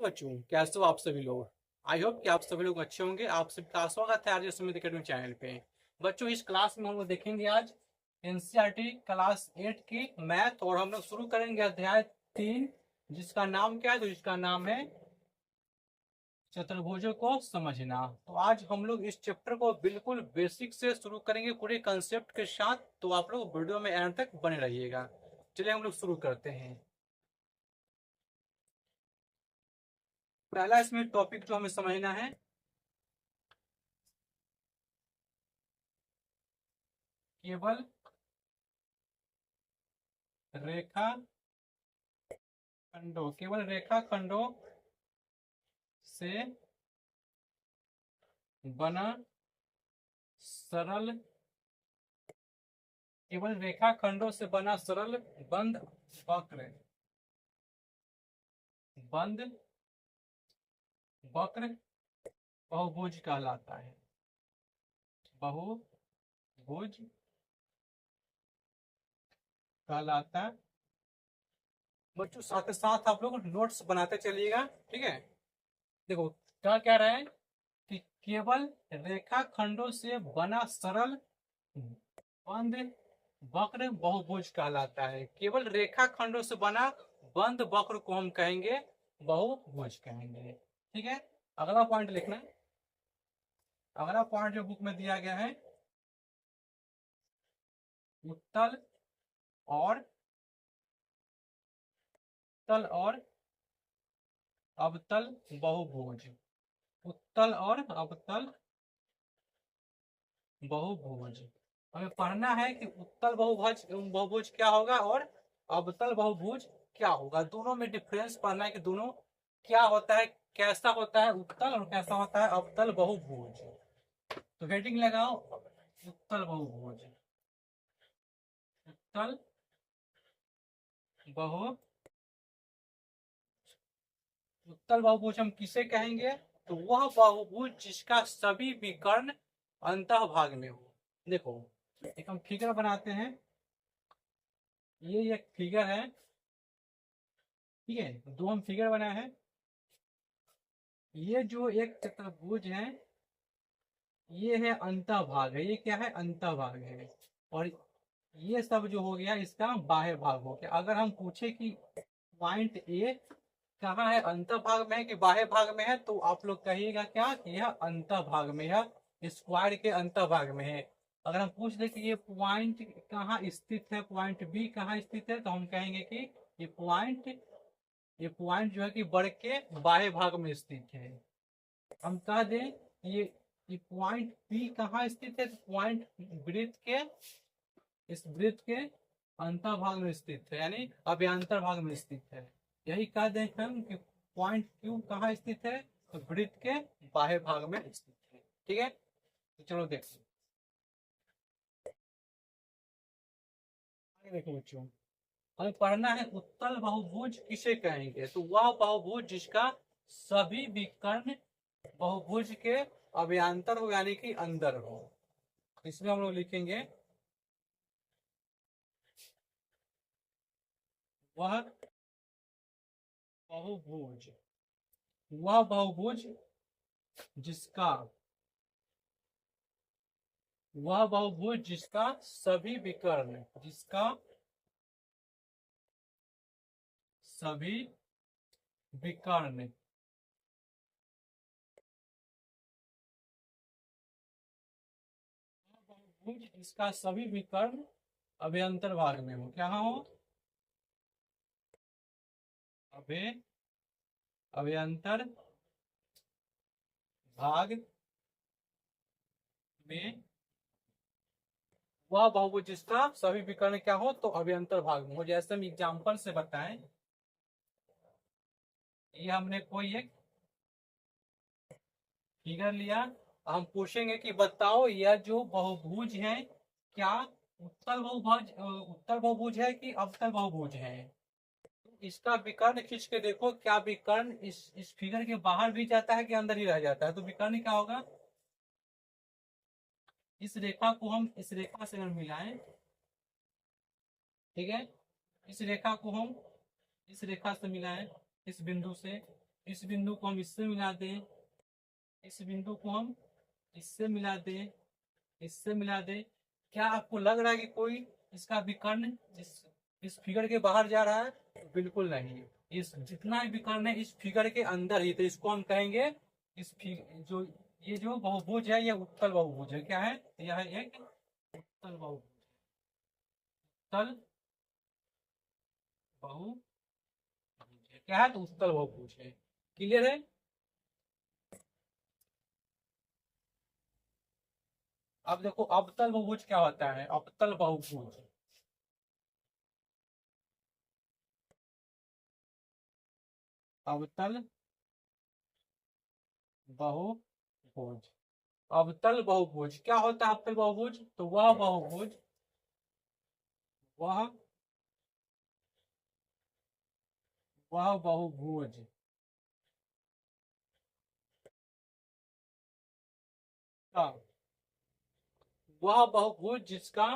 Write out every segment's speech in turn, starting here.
बच्चों, कैसे हो आप सभी लोग। आई होप कि आप सभी लोग अच्छे होंगे। आप सभी का स्वागत है आज इस सुमित अकेडमी चैनल पे। बच्चों, इस क्लास में हम लोग देखेंगे आज एनसीईआरटी क्लास 8 की मैथ, और हम लोग शुरू करेंगे अध्याय 3, जिसका नाम क्या है? तो जिसका नाम है चतुर्भुजों को समझना। तो आज हम लोग इस चैप्टर को बिल्कुल बेसिक से शुरू करेंगे पूरे कंसेप्ट के साथ। तो आप लोग वीडियो में एंड तक बने रहिएगा। चलिए हम लोग शुरू करते हैं। पहला इसमें टॉपिक जो हमें समझना है, केवल रेखा खंडों, केवल रेखा खंडों से बना सरल, केवल रेखा खंडों से बना सरल बंद वक्र, बंद वक्र बहुभुज कहलाता है। बहुभुज कहलाता। बच्चों, साथ ही साथ आप लोग नोट्स बनाते चलिएगा, ठीक है। देखो क्या कह रहा है कि केवल रेखा खंडों से बना सरल बंद वक्र बहुभुज कहलाता है। केवल रेखा खंडों से बना बंद वक्र को हम कहेंगे बहुभुज कहेंगे, ठीक है। अगला पॉइंट लिखना है। अगला पॉइंट जो बुक में दिया गया है, उत्तल और तल और अवतल बहुभुज। उत्तल और अवतल बहुभुज हमें पढ़ना है कि उत्तल बहुभुज बहुभुज क्या होगा और अवतल बहुभुज क्या होगा। दोनों में डिफरेंस पढ़ना है कि दोनों क्या होता है, कैसा होता है उत्तल और कैसा होता है अवतल बहुभुज। तो हेडिंग लगाओ, उत्तल बहुभुज। उत्तल बहु उत्तल बहुभुज हम किसे कहेंगे? तो वह बहुभुज जिसका सभी विकर्ण अंतः भाग में हो। देखो, एक हम फिगर बनाते हैं। ये एक फिगर है, ठीक है। दो हम फिगर बनाए हैं। ये जो एक चतुर्भुज है, ये है अंतः भाग है। ये क्या है? अंतः भाग है। और ये सब जो हो गया इसका बाह्य भाग हो गया। अगर हम पूछे कि पॉइंट ए कहाँ है, अंतः भाग में है कि बाह्य भाग में है, तो आप लोग कहिएगा क्या कि यह अंतः भाग में है, स्क्वायर के अंतः भाग में है। अगर हम पूछ दे कि ये पॉइंट कहाँ स्थित है, पॉइंट बी कहाँ स्थित है, तो हम कहेंगे कि ये पॉइंट जो है कि वर्ग के बाह्य भाग में स्थित है। हम कह दें ये पॉइंट पी कहाँ स्थित है, तो पॉइंट वृत्त के, इस वृत्त के अंतर भाग में स्थित है, यानी अभ्यंतर भाग में स्थित है। यही कह दें हम कि पॉइंट क्यू कहाँ स्थित है, तो वृत्त के बाह्य भाग में स्थित है, ठीक है। तो चलो देखो, आगे देखो बच्चों, हमें पढ़ना है उत्तल बहुभुज किसे कहेंगे। तो वह बहुभुज जिसका सभी विकर्ण बहुभुज के अभ्यंतर हो, यानी कि अंदर हो। इसमें हम लोग लिखेंगे वह बहुभुज, वह बहुभुज जिसका, वह बहुभुज जिसका सभी विकर्ण, जिसका सभी विकर्ण बहुभुज जिसका सभी विकर्ण अभ्यंतर भाग में हो। क्या हो? अभे अभ्यंतर भाग में, वह बहुभुज जिसका सभी विकर्ण क्या हो, तो अभ्यंतर भाग में हो। जैसे हम एग्जाम्पल से बताएं, ये हमने कोई एक फिगर लिया, हम पूछेंगे कि बताओ यह जो बहुभुज है क्या उत्तल बहुभुज है कि अवतल बहुभुज है। इसका विकर्ण खींच के देखो, क्या विकर्ण इस फिगर के बाहर भी जाता है कि अंदर ही रह जाता है। तो विकर्ण क्या होगा? इस रेखा को हम इस रेखा से अगर मिलाएं, ठीक है, इस रेखा को हम इस रेखा से मिलाएं, इस बिंदु से, इस बिंदु को हम इससे मिला दें, इस बिंदु को हम इससे मिला दें, इससे मिला दें। क्या आपको लग रहा है कि कोई इसका विकर्ण इस फिगर के बाहर जा रहा है? बिल्कुल नहीं। इस जितना भी विकर्ण है इस फिगर के अंदर ही, तो इसको हम कहेंगे जो ये जो बहुभुज है ये उत्तल बहुभुज है। क्या है? यह एक उत्तल बहुभुज, उत्तल बहुभुज है। क्या है? तो उत्तल बहुभुज है। क्लियर है? अब देखो अवतल बहुभुज क्या होता है। अवतल बहुभुज, अवतल बहुभुज, अवतल बहुभुज क्या होता है? अवतल बहुभुज तो वह बहुभुज, वह वह बहुभुज का, वह बहुभुज जिसका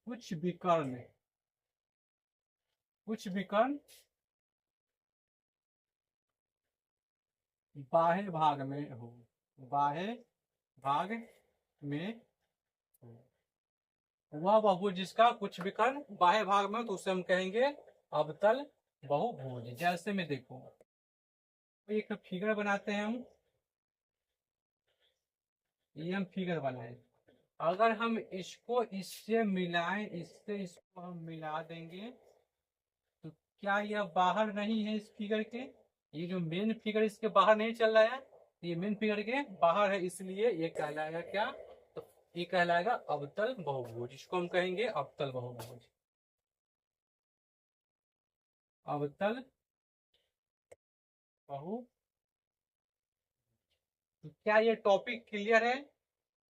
कुछ विकर्ण, कुछ विकर्ण बाह्य भाग में हो, बाह्य भाग में हो। वह बहुभुज जिसका कुछ विकर्ण बाह्य भाग में हो तो उसे हम कहेंगे अवतल बहुभुज। जैसे में देखो एक फिगर बनाते हैं हम, ये हम फिगर बनाए, अगर हम इसको इससे मिलाएं, इससे इसको हम मिला देंगे तो क्या यह बाहर नहीं है इस फिगर के? ये जो मेन फिगर इसके बाहर नहीं चल रहा है, ये मेन फिगर के बाहर है, इसलिए ये कहलाएगा क्या? तो ये कहलाएगा अवतल बहुभुज। इसको हम कहेंगे अवतल बहुभुज, अवतल बहु। तो क्या ये टॉपिक क्लियर है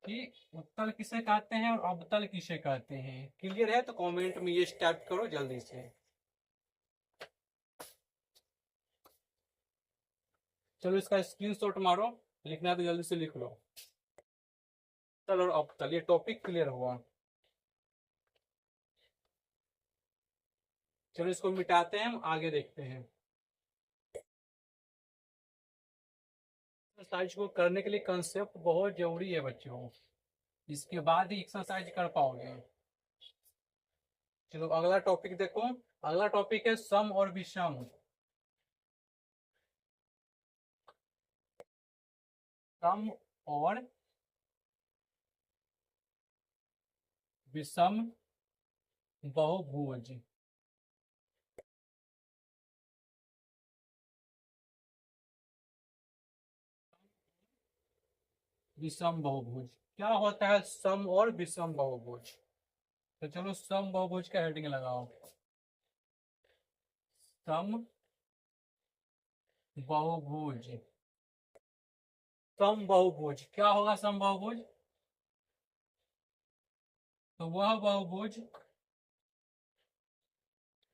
कि उत्तल किसे कहते हैं और अवतल किसे कहते हैं? क्लियर है तो कमेंट में ये टाइप करो जल्दी से। चलो इसका स्क्रीनशॉट मारो, लिखना है तो जल्दी से लिख लो। चलो अब चलिए टॉपिक क्लियर हुआ। चलो इसको मिटाते हैं, हम आगे देखते हैं। एक्सरसाइज को करने के लिए कंसेप्ट बहुत जरूरी है बच्चों, इसके बाद ही एक्सरसाइज कर पाओगे। चलो अगला टॉपिक देखो। अगला टॉपिक है सम और विषम। सम और विषम बहुभुज। विषम बहुभुज क्या होता है? सम और विषम बहुभुज। तो चलो सम बहुभुज का हेडिंग लगाओ। सम बहुभुज, सम बहुभुज क्या होगा? सम बहुभुज तो वह बहुभुज,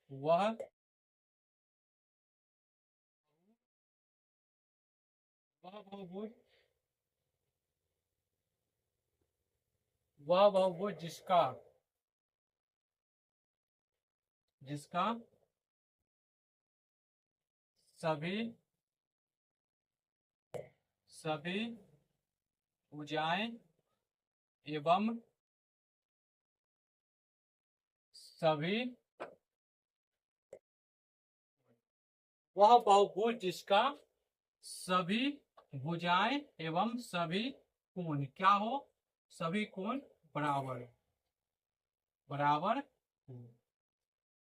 वह वह बहुभुज, वह बहुभुज जिसका, जिसका सभी सभी भुजाएं एवं सभी, वह बहुभुज जिसका सभी भुजाएं एवं सभी कोण क्या हो? सभी कोण बराबर, बराबर हो।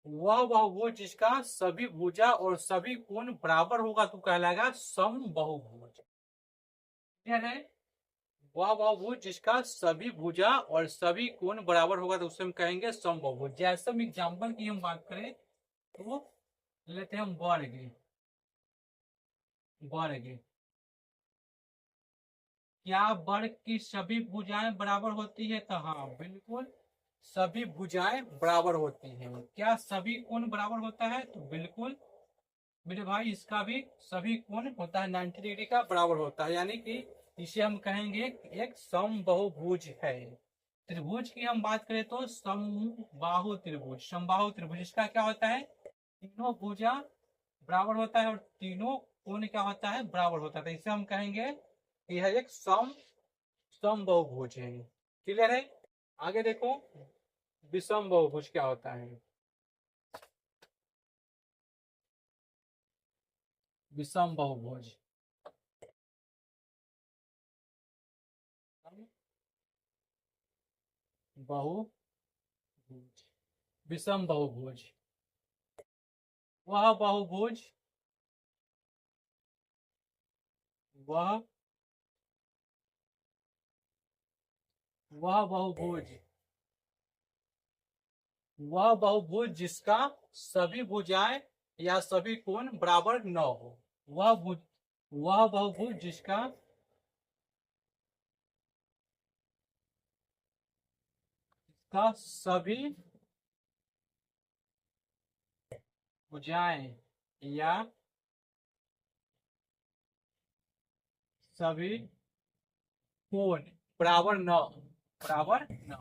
वह बहुभुज जिसका सभी भुजा और सभी कोण बराबर होगा तो कहलाएगा सम बहुभुज। क्लियर है? वह बहुभुज जिसका सभी भुजा और सभी कोण बराबर होगा तो उसे हम कहेंगे सम बहुभुज। जैसे हम एग्जाम्पल की हम बात करें तो लेते हैं हम वर्ग, वर्ग। क्या वर्ग की सभी भुजाएं बराबर होती है? तो हाँ बिल्कुल सभी भुजाएं बराबर होती हैं। क्या सभी कोण बराबर होता है? तो बिल्कुल मेरे भाई इसका भी सभी कोण होता है 90 डिग्री का बराबर होता है, यानी कि इसे हम कहेंगे एक समबाहुभुज है। त्रिभुज की हम बात करें तो समबाहु त्रिभुज, समबाहु त्रिभुज इसका क्या होता है? तीनों भुजा बराबर होता है और तीनों कोण क्या होता है, बराबर होता है, तो इसे हम कहेंगे कि यह एक समबाहुभुज है। क्लियर है? आगे देखो विषम बहुभुज क्या होता है। विषम बहुभुज, बहुभुज, विषम बहुभुज, वह बहुभुज, वह वह बहुभुज वह बहुभुज जिसका सभी भुजाएं या सभी कोण बराबर न हो। वह बहुभुज जिसका सभी भुजाएं या सभी कोण बराबर न बराबर न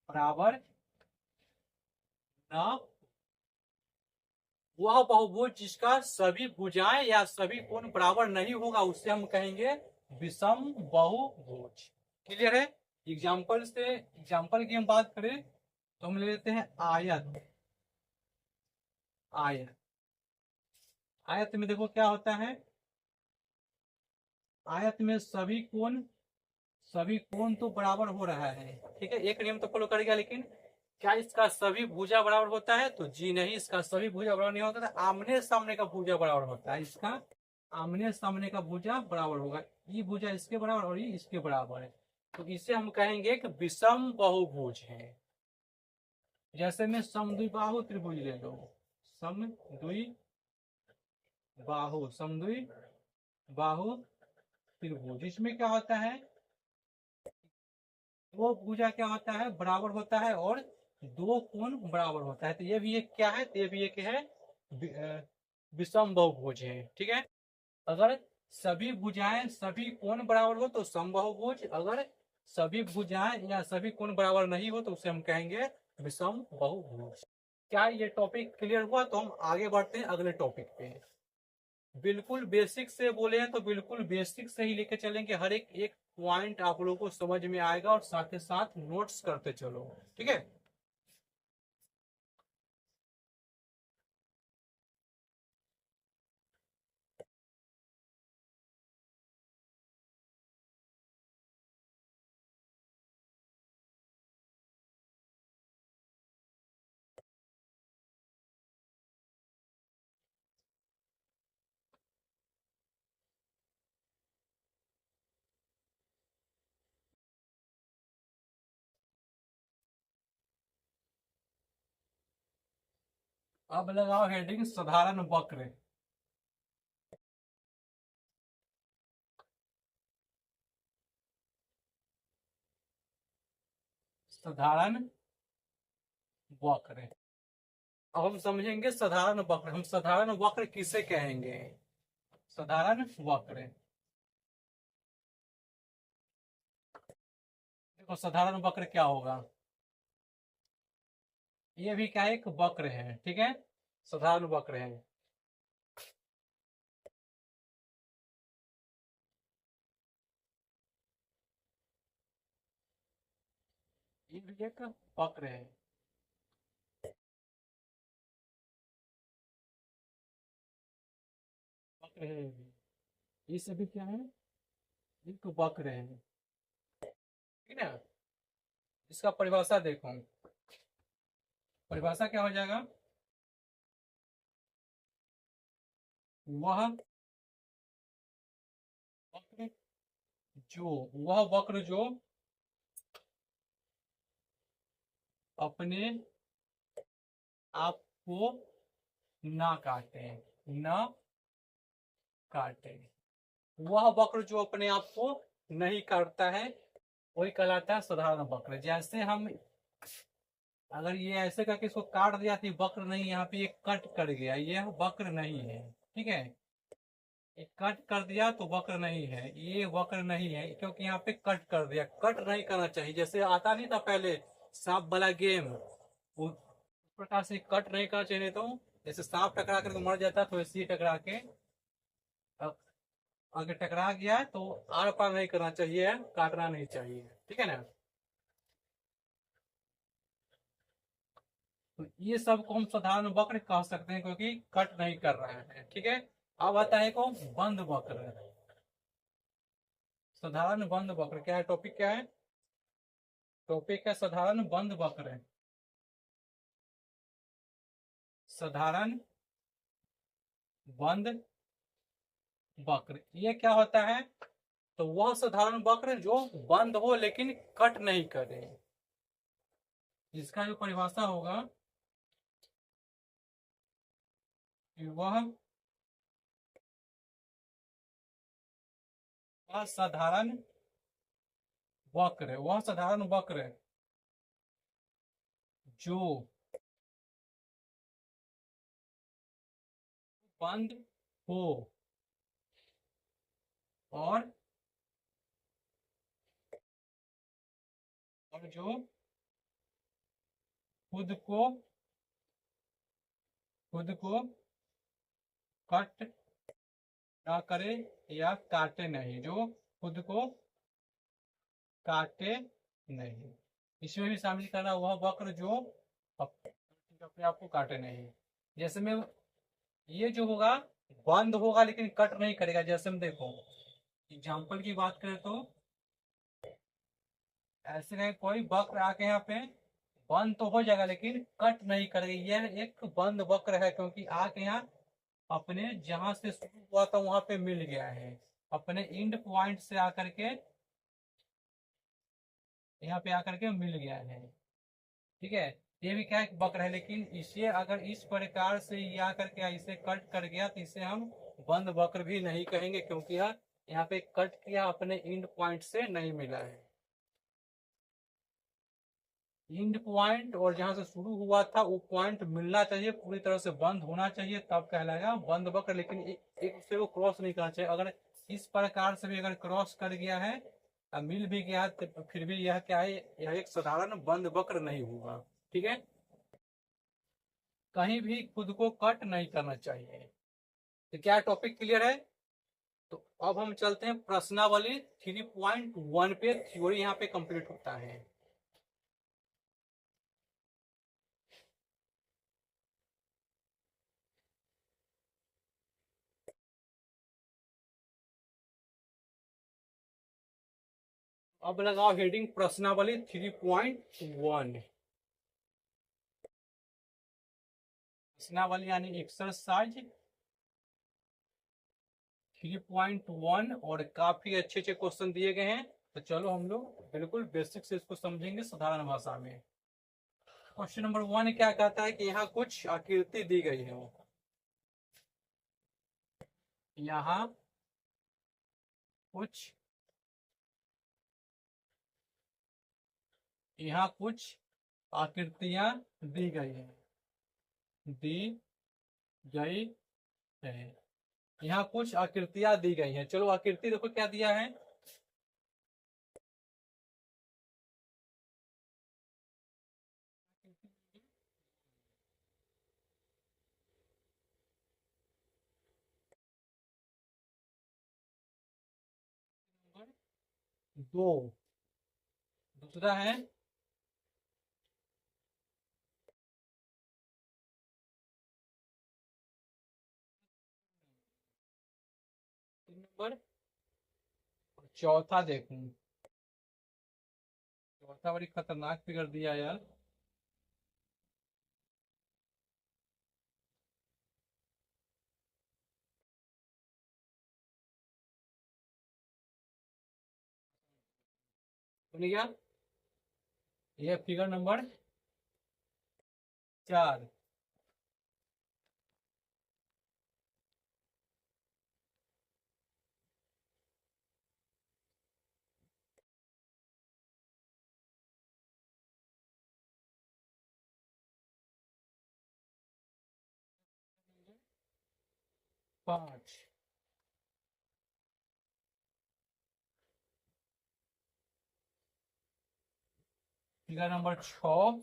बराबर न वह बहुभुज जिसका सभी भुजाएं या सभी कोण बराबर नहीं होगा उसे हम कहेंगे विषम बहुभुज। क्लियर है? एग्जाम्पल की हम बात करें तो हम ले लेते हैं आयत। आयत आयत में देखो क्या होता है, आयत में सभी कोण तो बराबर हो रहा है, ठीक है, एक नियम तो फॉलो करेगा, लेकिन क्या इसका सभी भुजा बराबर होता है? तो जी नहीं, इसका सभी भुजा बराबर नहीं होता है। आमने सामने का भुजा बराबर होता है, इसका आमने सामने का भुजा बराबर होगा, ये भुजा इसके बराबर और ये इसके बराबर है, तो इसे हम कहेंगे कि विषम बहुभुज है। जैसे में समद्विबाहु त्रिभुज ले लो, समद्विबाहु त्रिभुज, इसमें क्या होता है, दो भुजा क्या होता है, बराबर होता है और दो कोण बराबर होता है, तो ये भी एक क्या है, तो ये भी एक है विषम बहुभुज है। ठीक है, अगर सभी भुजाएं सभी कोण बराबर हो तो समबाहुभुज, अगर सभी भुजाएं या सभी कोण बराबर नहीं हो तो उसे हम कहेंगे विषम बहुभुज। क्या ये टॉपिक क्लियर हुआ? तो हम आगे बढ़ते हैं अगले टॉपिक पे। बिल्कुल बेसिक से बोले हैं तो बिल्कुल बेसिक से ही लेके चलेंगे, हर एक एक पॉइंट आप लोगों को समझ में आएगा और साथ ही साथ नोट्स करते चलो। ठीक है, अब लगाओ हेडिंग साधारण वक्र। साधारण वक्र, अब हम समझेंगे साधारण वक्र। हम साधारण वक्र किसे कहेंगे? साधारण वक्र, देखो साधारण वक्र क्या होगा, ये भी क्या एक वक्र है, ठीक है, साधारण वक्र है। ये भी एक वक्र है, वक्र है ये भी। ये सभी क्या है, एक वक्र है, ठीक है ना। इसका परिभाषा देखो, परिभाषा क्या हो जाएगा, वह वक्र वह वक्र जो अपने आप को ना काटे, न काटे, वह वक्र जो अपने आप को नहीं काटता है वही कहलाता है साधारण वक्र। जैसे हम अगर ये ऐसे करके इसको काट दिया तो ये वक्र नहीं, यहाँ पे ये कट कर गया, ये वक्र नहीं है, ठीक है, ये कट कर दिया तो वक्र नहीं है, ये वक्र नहीं है क्योंकि यहाँ पे कट कर दिया। कट नहीं करना चाहिए, जैसे आता नहीं था पहले सांप वाला गेम, वो प्रकार से कट नहीं करना चाहिए, तो जैसे सांप टकरा कर तो मर जाता है, तो ऐसे ही टकरा के अगर टकरा गया है तो आर पार नहीं करना चाहिए, काटना नहीं चाहिए, ठीक है ना। तो ये सब को हम साधारण वक्र कह सकते हैं, क्योंकि कट नहीं कर रहा है, ठीक है। अब आता है को बंद वक्र। साधारण बंद वक्र क्या है, टॉपिक क्या है, टॉपिक है साधारण बंद वक्र। साधारण बंद वक्र ये क्या होता है, तो वह साधारण वक्र जो बंद हो लेकिन कट नहीं करे। इसका जो परिभाषा होगा कि वह असाधारण वक्र है, वह साधारण वक्र है जो बंद हो और जो खुद को कट ना करे या काटे नहीं, जो खुद को काटे नहीं। इसमें भी शामिल करना वह वक्र जो अपने आप को काटे नहीं। जैसे में ये जो होगा बंद होगा लेकिन कट नहीं करेगा। जैसे हम देखो एग्जाम्पल की बात करें तो ऐसे नहीं, कोई वक्र आके यहाँ पे बंद तो हो जाएगा लेकिन कट नहीं करेगा, यह एक बंद वक्र है, क्योंकि आके यहाँ अपने जहां से शुरू हुआ था वहां पे मिल गया है, अपने इंड पॉइंट से आकर के यहाँ पे आकर के मिल गया है, ठीक है। ये भी क्या है, वक्र है, लेकिन इसे अगर इस प्रकार से ये आकर के इसे कट कर गया तो इसे हम बंद वक्र भी नहीं कहेंगे, क्योंकि यह यहाँ पे कट किया अपने इंड पॉइंट से नहीं मिला है। इंड पॉइंट और जहां से शुरू हुआ था वो पॉइंट मिलना चाहिए, पूरी तरह से बंद होना चाहिए, तब कहलाएगा बंद वक्र। लेकिन एक दूसरे को क्रॉस नहीं करना चाहिए। अगर इस प्रकार से भी अगर क्रॉस कर गया है, मिल भी गया है, तो फिर भी यह क्या है, यह एक साधारण बंद वक्र नहीं होगा, ठीक है। कहीं भी खुद को कट नहीं करना चाहिए। तो क्या टॉपिक क्लियर है। तो अब हम चलते हैं प्रश्नावली 3.1 पे, थ्योरी यहाँ पे कंप्लीट होता है। अब लगाओ हेडिंग प्रश्नावली 3.1। प्रश्नावली यानी एक्सरसाइज 3.1, और काफी अच्छे अच्छे क्वेश्चन दिए गए हैं। तो चलो हम लोग बिल्कुल बेसिक से इसको समझेंगे साधारण भाषा में। क्वेश्चन नंबर 1 क्या कहता है कि यहाँ कुछ आकृति दी गई है। यहाँ कुछ आकृतियां दी गई है, दी गई है। यहाँ कुछ आकृतियां दी गई हैं। चलो आकृति देखो क्या दिया है। दो, दूसरा है नंबर, चौथा देखूं, चौथा बड़ी खतरनाक फिगर दिया यार। सुन गया, ये फिगर नंबर 4। 5, figure number 6,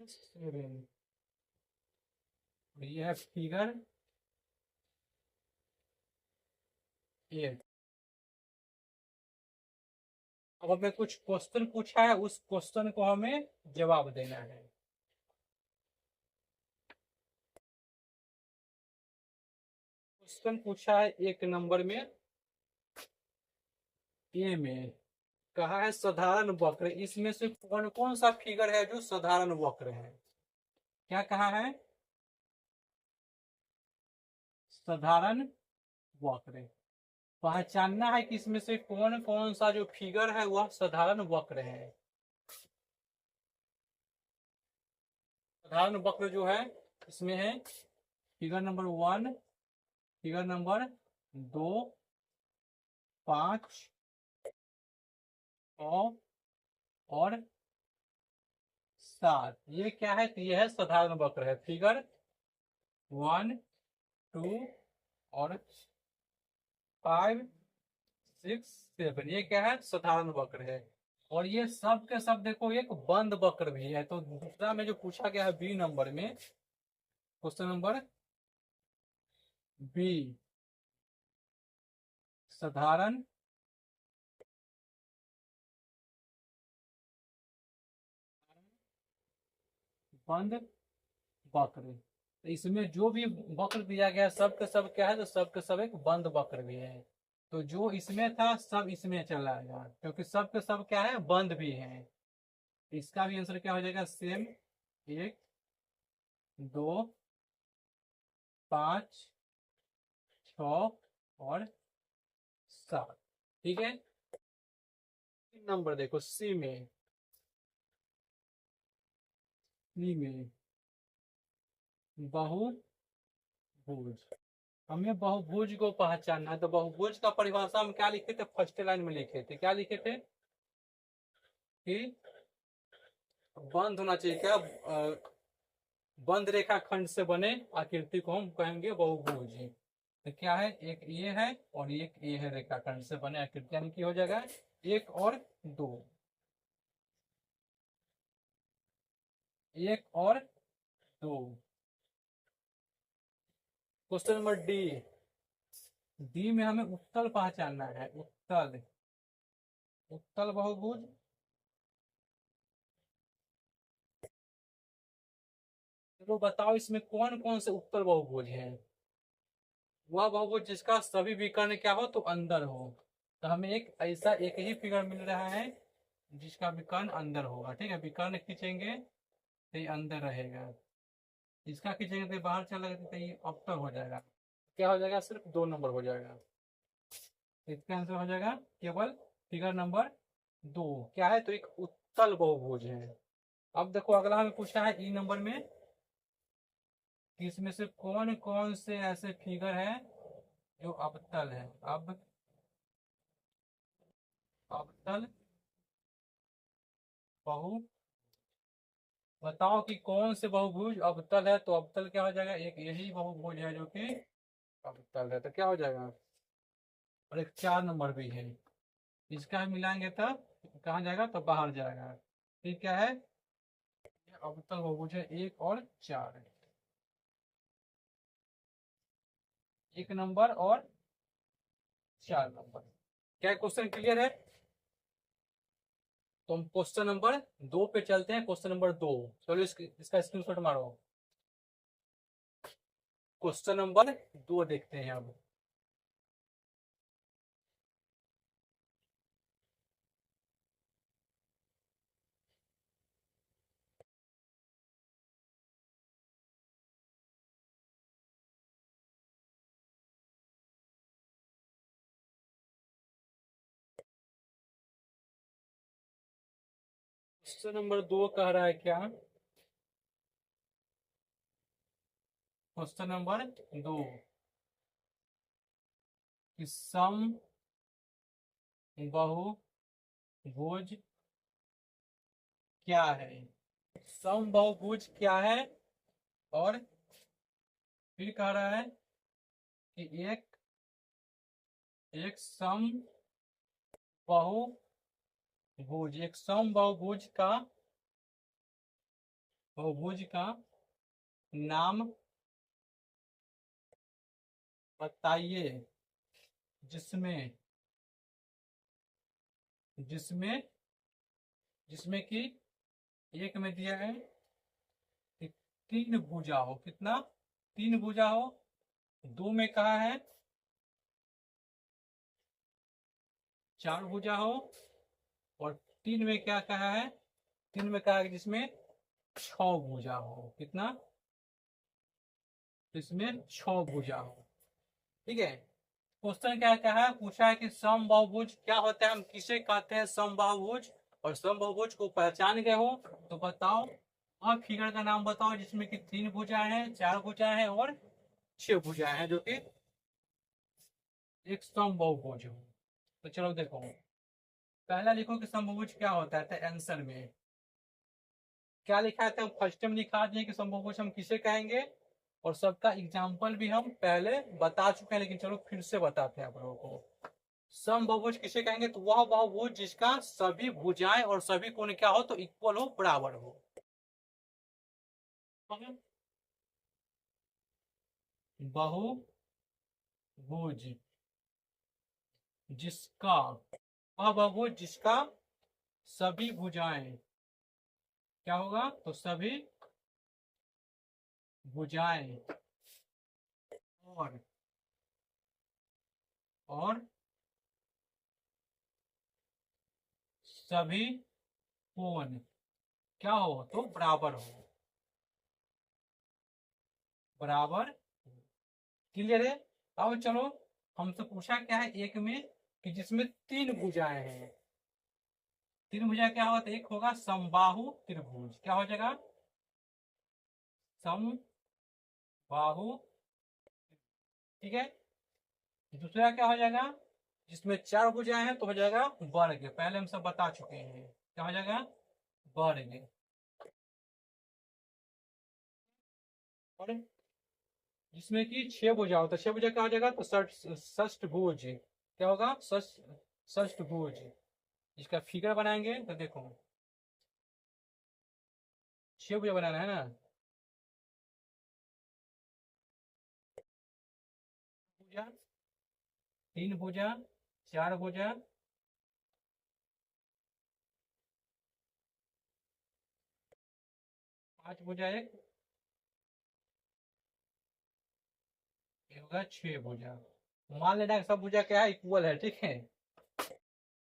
7। ये है फिगर 8। अब हमें कुछ क्वेश्चन पूछा है, उस क्वेश्चन को हमें जवाब देना है। क्वेश्चन पूछा है 1 नंबर में, ए में कहा है साधारण वक्र, इसमें से कौन कौन सा फिगर है जो साधारण वक्र है? क्या कहा है? साधारण वक्र। पहचानना है कि इसमें से कौन कौन सा जो फिगर है वह साधारण वक्र है। साधारण वक्र जो है इसमें है फिगर नंबर 1, फिगर नंबर 2, 5, 6 और 7। ये क्या है? तो ये है साधारण वक्र है। फिगर 1, 2 और 5, 6, 7, ये क्या है? साधारण वक्र है। और ये सब के सब देखो एक बंद वक्र भी है। तो दूसरा में जो पूछा गया है B नंबर में, क्वेश्चन नंबर बी, साधारण बंद वक्र। तो इसमें जो भी वक्र दिया गया सब के सब क्या है? तो सब के सब एक बंद वक्र भी है। तो जो इसमें था सब इसमें चला गया, क्योंकि सब के सब क्या है? बंद भी है। इसका भी आंसर क्या हो जाएगा? सेम 1, 2, 5, 6 और 7। ठीक है। 3 नंबर देखो, सी में बहुभुज। हमें बहुभुज को पहचानना है। तो बहुभुज का परिभाषा हम क्या लिखे थे? फर्स्ट लाइन में लिखे थे। क्या लिखे थे? कि बंद होना चाहिए क्या? बंद रेखा खंड से बने आकृति को हम कहेंगे बहुभुज। तो क्या है? एक ये है और एक ये है, रेखा खंड से बने आकृति, यानी कि हो जाएगा 1 और 2। 1 और 2। Question number D. डी में हमें उत्तल पहचानना है। उत्तल, उत्तल बहुभुज। चलो बताओ इसमें कौन कौन से उत्तल बहुभुज हैं? वह बहुभुज जिसका सभी विकर्ण क्या हो? तो अंदर हो। तो हमें एक ऐसा एक ही फिगर मिल रहा है जिसका विकर्ण अंदर होगा। ठीक है, विकर्ण खींचेंगे तो ये अंदर रहेगा, इसका खींचेंगे तो बाहर चला गया तो ये अवतर हो जाएगा। क्या हो जाएगा? सिर्फ 2 नंबर हो जाएगा। इसका आंसर हो जाएगा केवल फिगर नंबर 2। क्या है? तो एक उत्तल बहुभुज है। अब देखो अगला हमें पूछा है E नंबर में कि इसमें से कौन कौन से ऐसे फिगर है जो अवतल है। अब अवतल बहु, बताओ कि कौन से बहुभुज अवतल है? तो अवतल क्या हो जाएगा? एक यही बहुभुज है जो कि अवतल है। तो क्या हो जाएगा? और एक 4 नंबर भी है, इसका मिलाएंगे तब कहाँ जाएगा? तो बाहर जाएगा। ठीक क्या है? अवतल बहुभुज है 1 और 4। 1 नंबर और 4 नंबर। क्या क्वेश्चन क्लियर है? तो हम क्वेश्चन नंबर 2 पे चलते हैं। क्वेश्चन नंबर 2, चलो इसका स्क्रीनशॉट मारो। क्वेश्चन नंबर 2 देखते हैं अब। क्वेश्चन नंबर 2 कह रहा है क्या? क्वेश्चन नंबर 2 कि सम बहुभुज क्या है? सम बहुभुज क्या है? और फिर कह रहा है कि एक एक सम बहुभुज, एक सम बहुभुज का बहुभुज का नाम बताइए जिसमें जिसमें जिसमें कि एक में दिया है कि तीन भुजा हो, कितना, तीन भुजा हो। दो में कहा है चार भुजा हो, और तीन में क्या कहा है, तीन में कहा है कि जिसमें छह भुजा हो, कितना, इसमें छह भुजा हो। ठीक है। क्वेश्चन क्या क्या है, पूछा है कि समबाहुभुज क्या होता है, हम किसे कहते हैं समबाहुभुज, और समबाहुभुज को पहचान गए हो तो बताओ। और फिगर का नाम बताओ जिसमें कि तीन भुजाएं हैं, चार भुजाएं हैं और छह भुजाएं हैं, जो कि एक समबाहुभुज हो। तो चलो देखो, पहला लिखो कि समबाहुभुज क्या होता है, तो आंसर में क्या लिखा है, तो फर्स्ट में लिखा दिए कि समबाहुभुज हम किसे कहेंगे, और सबका एग्जाम्पल भी हम पहले बता चुके हैं, लेकिन चलो फिर से बताते हैं आप लोगों को। समबाहुभुज किसे कहेंगे, तो वह बहुभुज जिसका सभी भुजाएं और सभी कोण क्या हो, तो इक्वल हो, बराबर हो। बहुभुज जिसका, वह बहुभुज जिसका सभी भुजाएं क्या होगा, तो सभी भुजाएं और और सभी कोण क्या हो, तो बराबर हो, बराबर। क्लियर है। अब चलो, हमसे पूछा क्या है एक में कि जिसमें तीन भुजाएं हैं, तीन भुजा क्या होगा, तो एक होगा समबाहु त्रिभुज, क्या हो जाएगा, समबाहु। ठीक है। दूसरा क्या हो जाएगा, जिसमें चार भुजाएं हैं तो हो जाएगा वर्ग, पहले हम सब बता चुके हैं, क्या हो जाएगा, वर्ग। और जिसमें कि छह भुजा होता है, छह भुजा क्या हो जाएगा, तो षष्ठभुज, क्या होगा, षष्ठभुज। इसका फिगर बनाएंगे तो देखो, छह भुजा बनाना है ना, भुजा, तीन भुजा, चार भुजा, पांच भुजा, एक ये होगा छह भुजा। मान लेना सब भुजा क्या है, इक्वल है, ठीक है,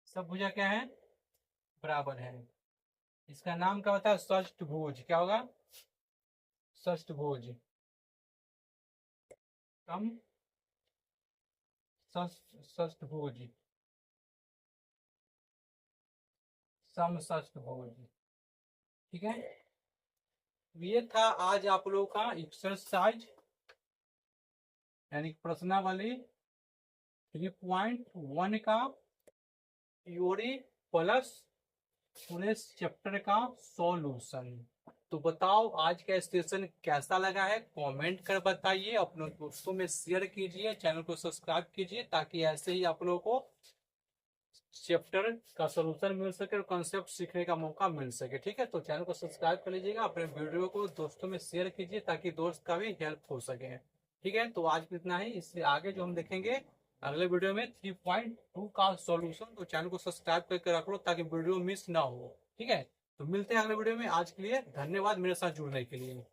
सब भुजा क्या है, बराबर है। इसका नाम क्या होता है, षष्ठभुज, क्या होगा, षष्ठभुज। कम षष्ठभुज, समषष्ठभुज। ठीक है। ये था आज आप लोगों का एक्सरसाइज, यानी प्रश्नावली 3.1 का थ्योरी प्लस पूरे चैप्टर का सॉल्यूशन। तो बताओ आज का सेशन कैसा लगा है, कमेंट कर बताइए, अपने दोस्तों में शेयर कीजिए, चैनल को सब्सक्राइब कीजिए, ताकि ऐसे ही आप लोगों को चैप्टर का सॉल्यूशन मिल सके और कॉन्सेप्ट सीखने का मौका मिल सके। ठीक है, तो चैनल को सब्सक्राइब कर लीजिएगा, अपने वीडियो को दोस्तों में शेयर कीजिए ताकि दोस्त का भी हेल्प हो सके। ठीक है, तो आज इतना ही, इससे आगे जो हम देखेंगे अगले वीडियो में 3.2 का सॉल्यूशन, तो चैनल को सब्सक्राइब करके रख लो ताकि वीडियो मिस ना हो। ठीक है, तो मिलते हैं अगले वीडियो में, आज के लिए धन्यवाद मेरे साथ जुड़ने के लिए।